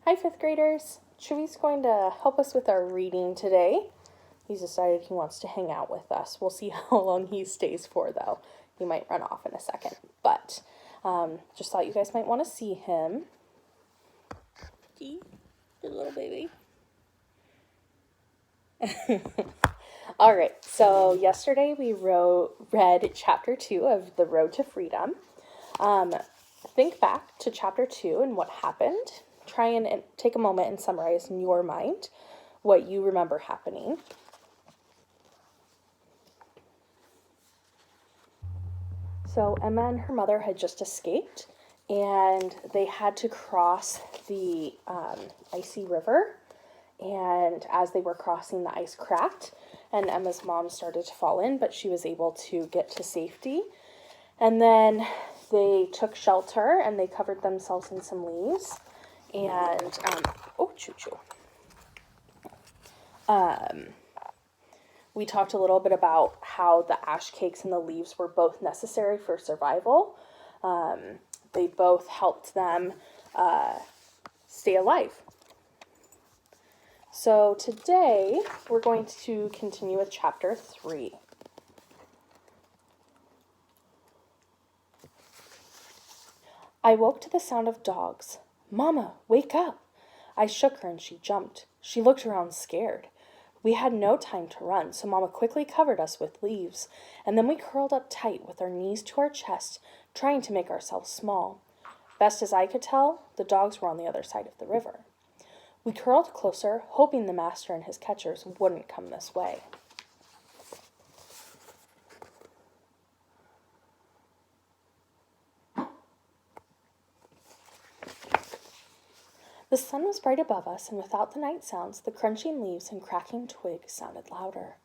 Hi, fifth graders. Chewy's going to help us with our reading today. He's decided he wants to hang out with us. We'll see how long he stays for, though. He might run off in a second, but just thought you guys might want to see him. See, good little baby. All right, so yesterday we read chapter 2 of The Road to Freedom. Think back to chapter 2 and what happened. Try and take a moment and summarize in your mind what you remember happening. So Emma and her mother had just escaped, and they had to cross the icy river. And as they were crossing, the ice cracked, and Emma's mom started to fall in, but she was able to get to safety. And then they took shelter, and they covered themselves in some leaves. And, we talked a little bit about how the ash cakes and the leaves were both necessary for survival. They both helped them stay alive. So today we're going to continue with chapter 3. I woke to the sound of dogs. "Mama, wake up!" I shook her and she jumped. She looked around scared. We had no time to run, so Mama quickly covered us with leaves, and then we curled up tight with our knees to our chest, trying to make ourselves small. Best as I could tell, the dogs were on the other side of the river. We curled closer, hoping the master and his catchers wouldn't come this way. The sun was bright above us, and without the night sounds, the crunching leaves and cracking twigs sounded louder.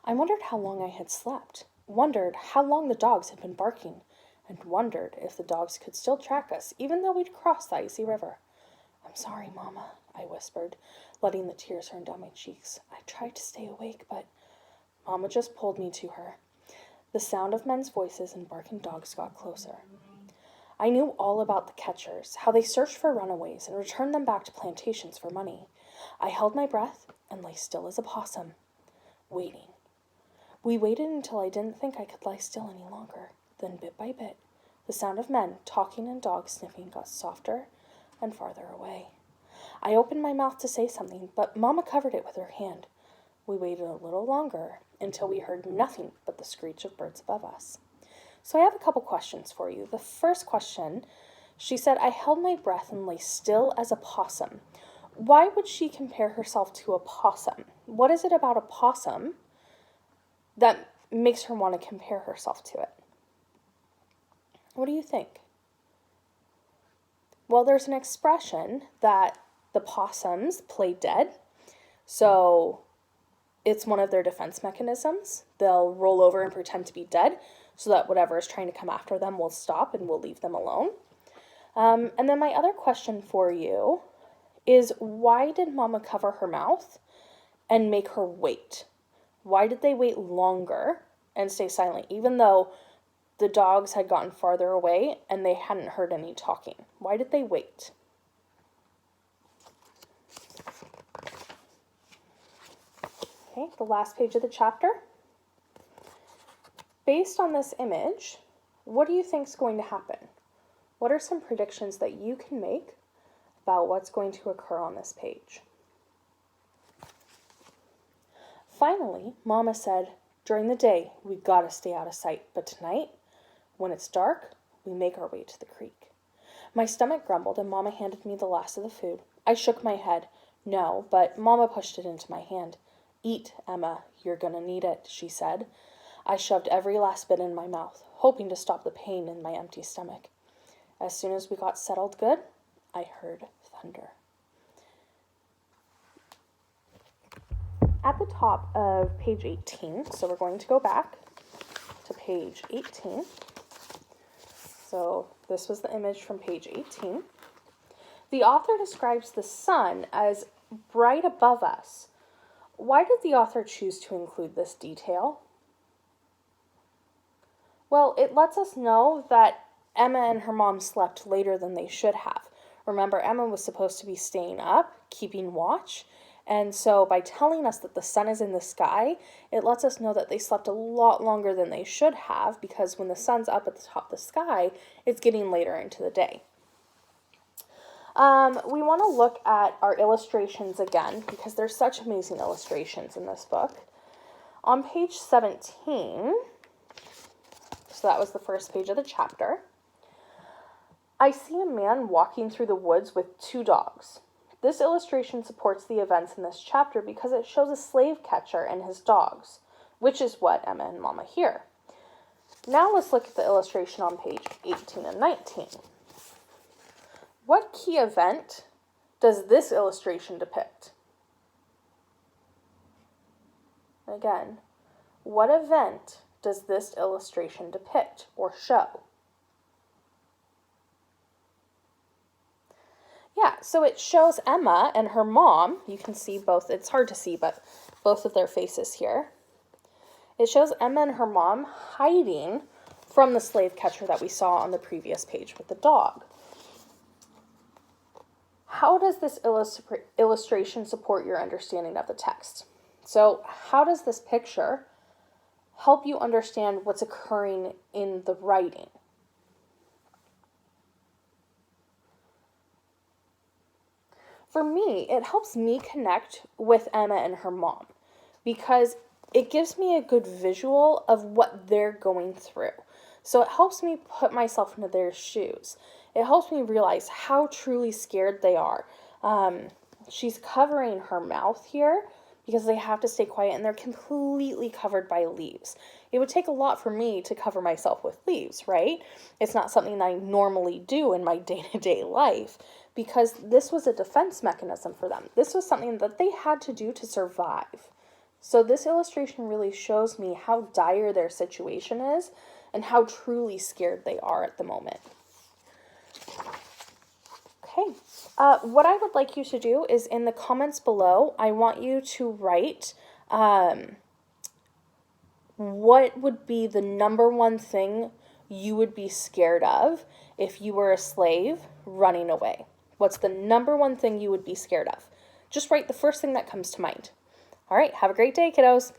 I wondered how long I had slept, wondered how long the dogs had been barking, and wondered if the dogs could still track us, even though we'd crossed the icy river. "I'm sorry, Mama," I whispered, letting the tears run down my cheeks. I tried to stay awake, but Mama just pulled me to her. The sound of men's voices and barking dogs got closer. I knew all about the catchers, how they searched for runaways and returned them back to plantations for money. I held my breath and lay still as a possum, waiting. We waited until I didn't think I could lie still any longer. Then bit by bit, the sound of men talking and dogs sniffing got softer and farther away. I opened my mouth to say something, but Mama covered it with her hand. We waited a little longer until we heard nothing but the screech of birds above us. So I have a couple questions for you. The first question, she said, I held my breath and lay still as a possum. Why would she compare herself to a possum? What is it about a possum that makes her want to compare herself to it? What do you think? Well, there's an expression that the possums play dead. So it's one of their defense mechanisms. They'll roll over and pretend to be dead so that whatever is trying to come after them will stop and will leave them alone. And then my other question for you is, why did Mama cover her mouth and make her wait? Why did they wait longer and stay silent, even though the dogs had gotten farther away and they hadn't heard any talking? Why did they wait? Okay, the last page of the chapter. Based on this image, what do you think is going to happen? What are some predictions that you can make about what's going to occur on this page? Finally, Mama said, during the day, we gotta stay out of sight, but tonight, when it's dark, we make our way to the creek. My stomach grumbled and Mama handed me the last of the food. I shook my head. No, but Mama pushed it into my hand. Eat, Emma, you're gonna need it, she said. I shoved every last bit in my mouth, hoping to stop the pain in my empty stomach. As soon as we got settled good, I heard thunder. At the top of page 18, so we're going to go back to page 18. So this was the image from page 18. The author describes the sun as bright above us. Why did the author choose to include this detail? Well, it lets us know that Emma and her mom slept later than they should have. Remember, Emma was supposed to be staying up, keeping watch. And so by telling us that the sun is in the sky, it lets us know that they slept a lot longer than they should have, because when the sun's up at the top of the sky, it's getting later into the day. We want to look at our illustrations again, because there's such amazing illustrations in this book. On page 17, so that was the first page of the chapter, I see a man walking through the woods with 2 dogs. This illustration supports the events in this chapter because it shows a slave catcher and his dogs, which is what Emma and Mama hear. Now let's look at the illustration on page 18 and 19. What key event does this illustration depict? Again, what event does this illustration depict or show? Yeah, so it shows Emma and her mom. You can see both. It's hard to see, but both of their faces here. It shows Emma and her mom hiding from the slave catcher that we saw on the previous page with the dog. How does this illustration support your understanding of the text? So how does this picture help you understand what's occurring in the writing? For me, it helps me connect with Emma and her mom because it gives me a good visual of what they're going through. So it helps me put myself into their shoes. It helps me realize how truly scared they are. She's covering her mouth here because they have to stay quiet and they're completely covered by leaves. It would take a lot for me to cover myself with leaves, right? It's not something that I normally do in my day-to-day life because this was a defense mechanism for them. This was something that they had to do to survive. So this illustration really shows me how dire their situation is and how truly scared they are at the moment. Okay, what I would like you to do is in the comments below, I want you to write what would be the number one thing you would be scared of if you were a slave running away. What's the number one thing you would be scared of? Just write the first thing that comes to mind. All right, have a great day, kiddos.